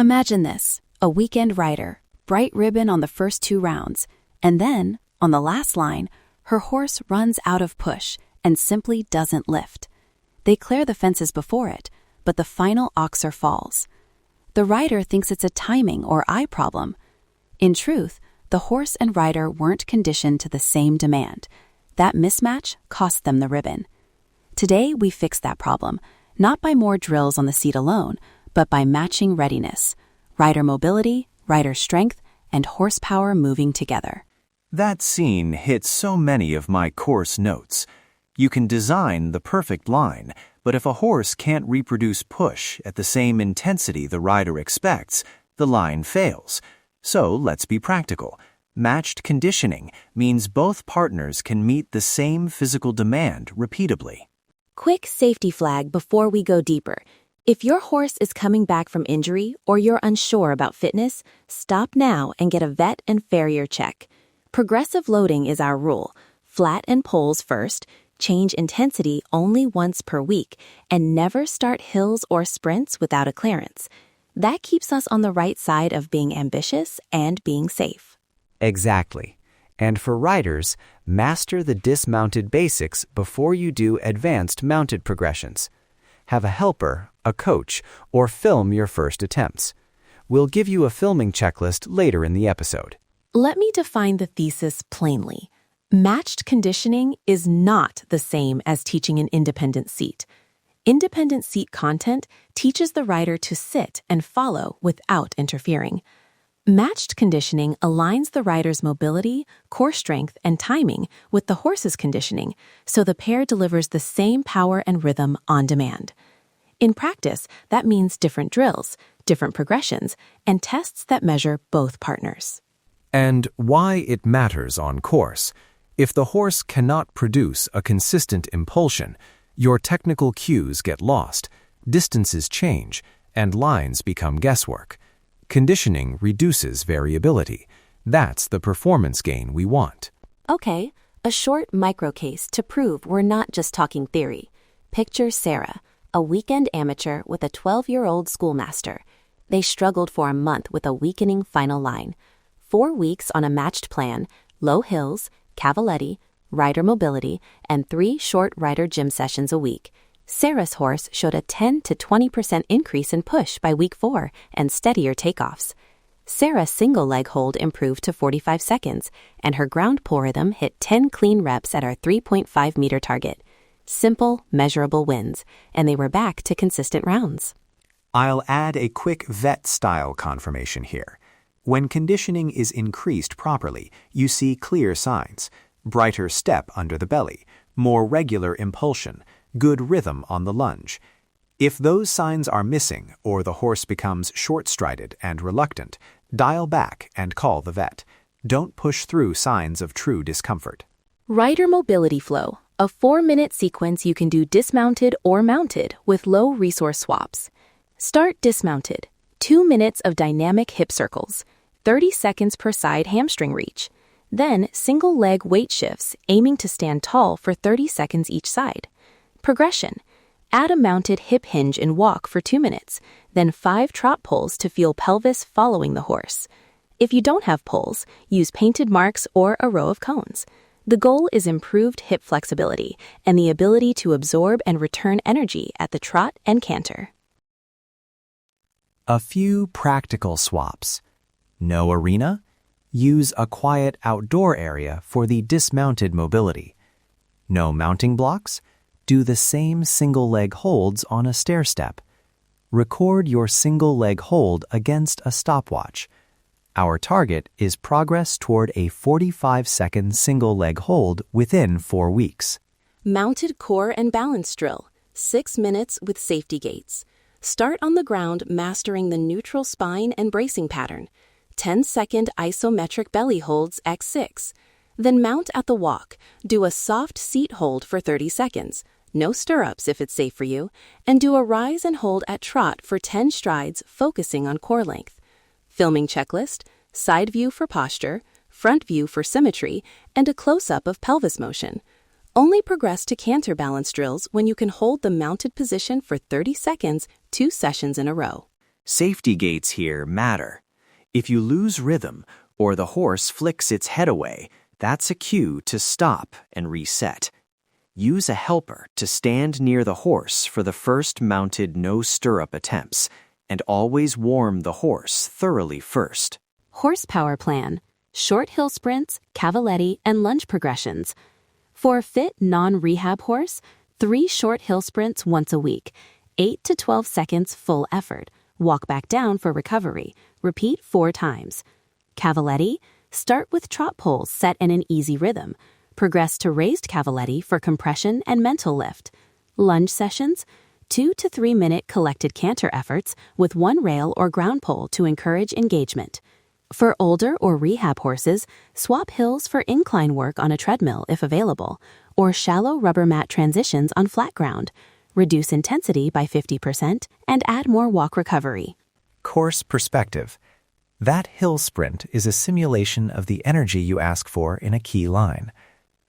Imagine this, a weekend rider, bright ribbon on the first 2 rounds, and then, on the last line, her horse runs out of push and simply doesn't lift. They clear the fences before it, but the final oxer falls. The rider thinks it's a timing or eye problem. In truth, the horse and rider weren't conditioned to the same demand. That mismatch cost them the ribbon. Today, we fix that problem, not by more drills on the seat alone, but by matching readiness, rider mobility, rider strength, and horsepower moving together. That scene hits so many of my course notes. You can design the perfect line, but if a horse can't reproduce push at the same intensity the rider expects, the line fails. So let's be practical. Matched conditioning means both partners can meet the same physical demand repeatably. Quick safety flag before we go deeper. If your horse is coming back from injury or you're unsure about fitness, stop now and get a vet and farrier check. Progressive loading is our rule. Flat and poles first, change intensity only once per week, and never start hills or sprints without a clearance. That keeps us on the right side of being ambitious and being safe. Exactly. And for riders, master the dismounted basics before you do advanced mounted progressions. Have a helper, a coach, or film your first attempts. We'll give you a filming checklist later in the episode. Let me define the thesis plainly. Matched conditioning is not the same as teaching an independent seat. Independent seat content teaches the rider to sit and follow without interfering. Matched conditioning aligns the rider's mobility, core strength, and timing with the horse's conditioning, so the pair delivers the same power and rhythm on demand. In practice, that means different drills, different progressions, and tests that measure both partners. And why it matters on course. If the horse cannot produce a consistent impulsion, your technical cues get lost, distances change, and lines become guesswork. Conditioning reduces variability. That's the performance gain we want. Okay, a short micro case to prove we're not just talking theory. Picture Sarah, a weekend amateur with a 12-year-old schoolmaster. They struggled for a month with a weakening final line. 4 weeks on a matched plan, low hills, cavaletti, rider mobility, and 3 short rider gym sessions a week. Sarah's horse showed a 10 to 20% increase in push by week 4 and steadier takeoffs. Sarah's single leg hold improved to 45 seconds, and her ground pull rhythm hit 10 clean reps at our 3.5 meter target. Simple, measurable wins, and they were back to consistent rounds. I'll add a quick vet-style confirmation here. When conditioning is increased properly, you see clear signs: brighter step under the belly, more regular impulsion, good rhythm on the lunge. If those signs are missing or the horse becomes short-strided and reluctant, dial back and call the vet. Don't push through signs of true discomfort. Rider mobility flow, a 4-minute sequence you can do dismounted or mounted with low resource swaps. Start dismounted, 2 minutes of dynamic hip circles, 30 seconds per side hamstring reach. Then single leg weight shifts, aiming to stand tall for 30 seconds each side. Progression. Add a mounted hip hinge and walk for 2 minutes, then 5 trot pulls to feel pelvis following the horse. If you don't have pulls, use painted marks or a row of cones. The goal is improved hip flexibility and the ability to absorb and return energy at the trot and canter. A few practical swaps. No arena? Use a quiet outdoor area for the dismounted mobility. No mounting blocks? Do the same single leg holds on a stair step. Record your single leg hold against a stopwatch. Our target is progress toward a 45-second single leg hold within 4 weeks. Mounted core and balance drill, 6 minutes with safety gates. Start on the ground mastering the neutral spine and bracing pattern. 10-second isometric belly holds x6. Then mount at the walk. Do a soft seat hold for 30 seconds. No stirrups if it's safe for you. And do a rise and hold at trot for 10 strides, focusing on core length. Filming checklist, side view for posture, front view for symmetry, and a close-up of pelvis motion. Only progress to canter balance drills when you can hold the mounted position for 30 seconds, 2 sessions in a row. Safety gates here matter. If you lose rhythm or the horse flicks its head away, that's a cue to stop and reset. Use a helper to stand near the horse for the first mounted no-stirrup attempts, and always warm the horse thoroughly first. Horsepower plan, short hill sprints, cavaletti, and lunge progressions. For a fit non-rehab horse, 3 short hill sprints once a week, 8 to 12 seconds full effort. Walk back down for recovery. Repeat 4 times. Cavaletti, start with trot poles set in an easy rhythm. Progress to raised cavaletti for compression and mental lift. Lunge sessions, 2 to 3 minute collected canter efforts with 1 rail or ground pole to encourage engagement. For older or rehab horses, swap hills for incline work on a treadmill if available, or shallow rubber mat transitions on flat ground. Reduce intensity by 50% and add more walk recovery. Course perspective. That hill sprint is a simulation of the energy you ask for in a key line.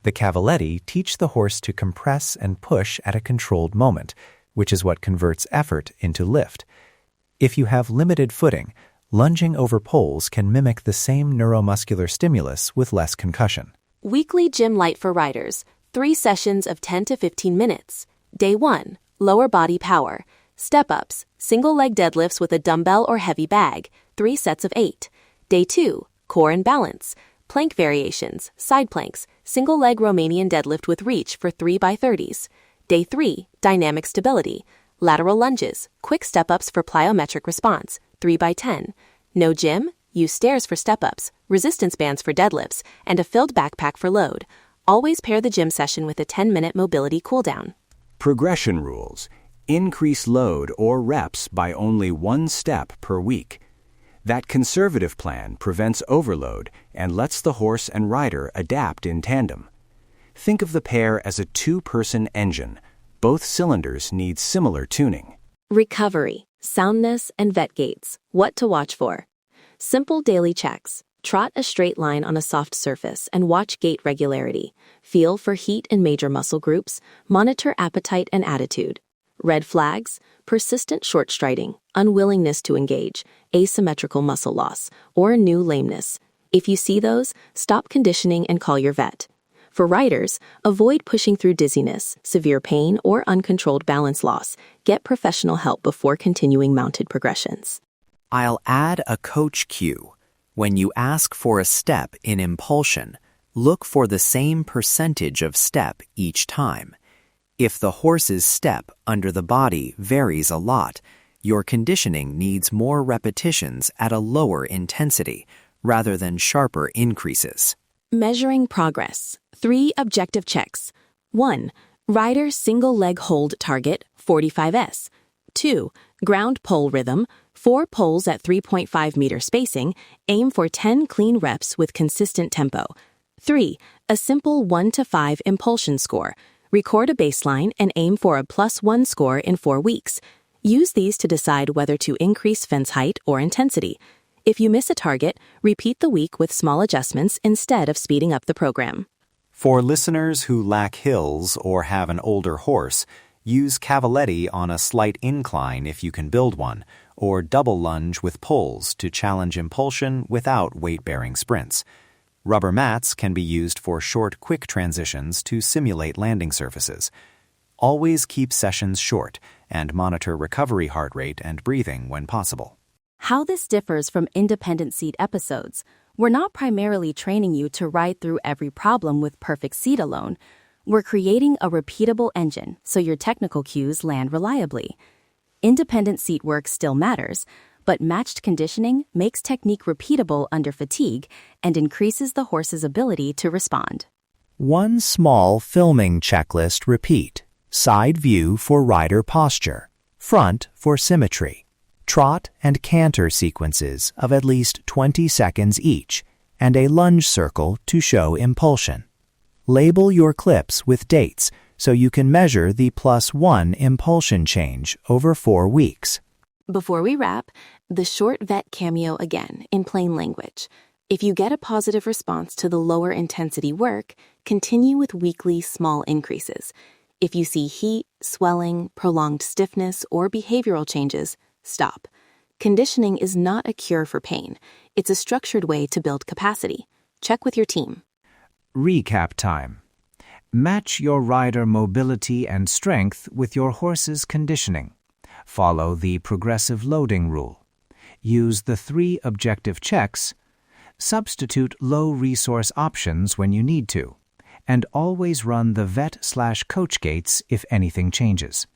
The cavaletti teach the horse to compress and push at a controlled moment, which is what converts effort into lift. If you have limited footing, lunging over poles can mimic the same neuromuscular stimulus with less concussion. Weekly gym light for riders, 3 sessions of 10 to 15 minutes. Day 1, lower body power. Step-ups, single leg deadlifts with a dumbbell or heavy bag, 3 sets of 8. Day 2, core and balance. Plank variations, side planks, single leg Romanian deadlift with reach for 3x30s. Day 3, dynamic stability. Lateral lunges, quick step-ups for plyometric response, 3x10. No gym? Use stairs for step-ups, resistance bands for deadlifts, and a filled backpack for load. Always pair the gym session with a 10-minute mobility cooldown. Progression rules. Increase load or reps by only 1 step per week. That conservative plan prevents overload and lets the horse and rider adapt in tandem. Think of the pair as a 2-person engine. Both cylinders need similar tuning. Recovery, soundness, and vet gates. What to watch for. Simple daily checks. Trot a straight line on a soft surface and watch gait regularity. Feel for heat in major muscle groups. Monitor appetite and attitude. Red flags, persistent short striding, unwillingness to engage, asymmetrical muscle loss, or new lameness. If you see those, stop conditioning and call your vet. For riders, avoid pushing through dizziness, severe pain, or uncontrolled balance loss. Get professional help before continuing mounted progressions. I'll add a coach cue. When you ask for a step in impulsion, look for the same percentage of step each time. If the horse's step under the body varies a lot, your conditioning needs more repetitions at a lower intensity rather than sharper increases. Measuring progress. 3 objective checks. 1. Rider single leg hold target, 45s. 2. Ground pole rhythm, 4 poles at 3.5 meter spacing, aim for 10 clean reps with consistent tempo. 3. A simple 1 to 5 impulsion score. Record a baseline and aim for a +1 score in 4 weeks. Use these to decide whether to increase fence height or intensity. If you miss a target, repeat the week with small adjustments instead of speeding up the program. For listeners who lack hills or have an older horse, use cavaletti on a slight incline if you can build one, or double lunge with poles to challenge impulsion without weight-bearing sprints. Rubber mats can be used for short, quick transitions to simulate landing surfaces. Always keep sessions short and monitor recovery heart rate and breathing when possible. How this differs from independent seat episodes. We're not primarily training you to ride through every problem with perfect seat alone. We're creating a repeatable engine so your technical cues land reliably. Independent seat work still matters, but matched conditioning makes technique repeatable under fatigue and increases the horse's ability to respond. One small filming checklist repeat. Side view for rider posture. Front for symmetry. Trot and canter sequences of at least 20 seconds each, and a lunge circle to show impulsion. Label your clips with dates so you can measure the +1 impulsion change over 4 weeks. Before we wrap, the short vet cameo again in plain language. If you get a positive response to the lower intensity work, continue with weekly small increases. If you see heat, swelling, prolonged stiffness, or behavioral changes, stop. Conditioning is not a cure for pain. It's a structured way to build capacity. Check with your team. Recap time. Match your rider mobility and strength with your horse's conditioning. Follow the progressive loading rule. Use the 3 objective checks. Substitute low-resource options when you need to. And always run the vet/coach gates if anything changes.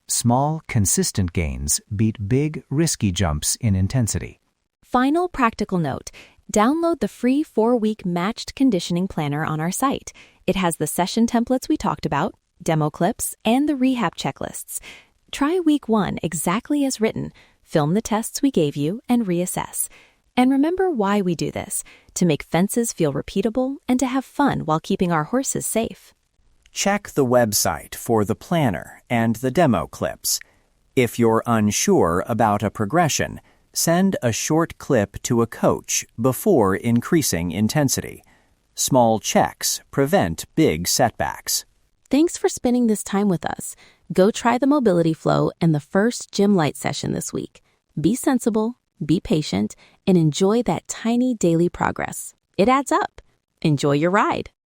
Small, consistent gains beat big, risky jumps in intensity. Final practical note. Download the free 4-week matched conditioning planner on our site. It has the session templates we talked about, demo clips, and the rehab checklists. Try week 1 exactly as written, film the tests we gave you, and reassess. And remember why we do this: to make fences feel repeatable and to have fun while keeping our horses safe. Check the website for the planner and the demo clips. If you're unsure about a progression, send a short clip to a coach before increasing intensity. Small checks prevent big setbacks. Thanks for spending this time with us. Go try the mobility flow and the first gym light session this week. Be sensible, be patient, and enjoy that tiny daily progress. It adds up. Enjoy your ride.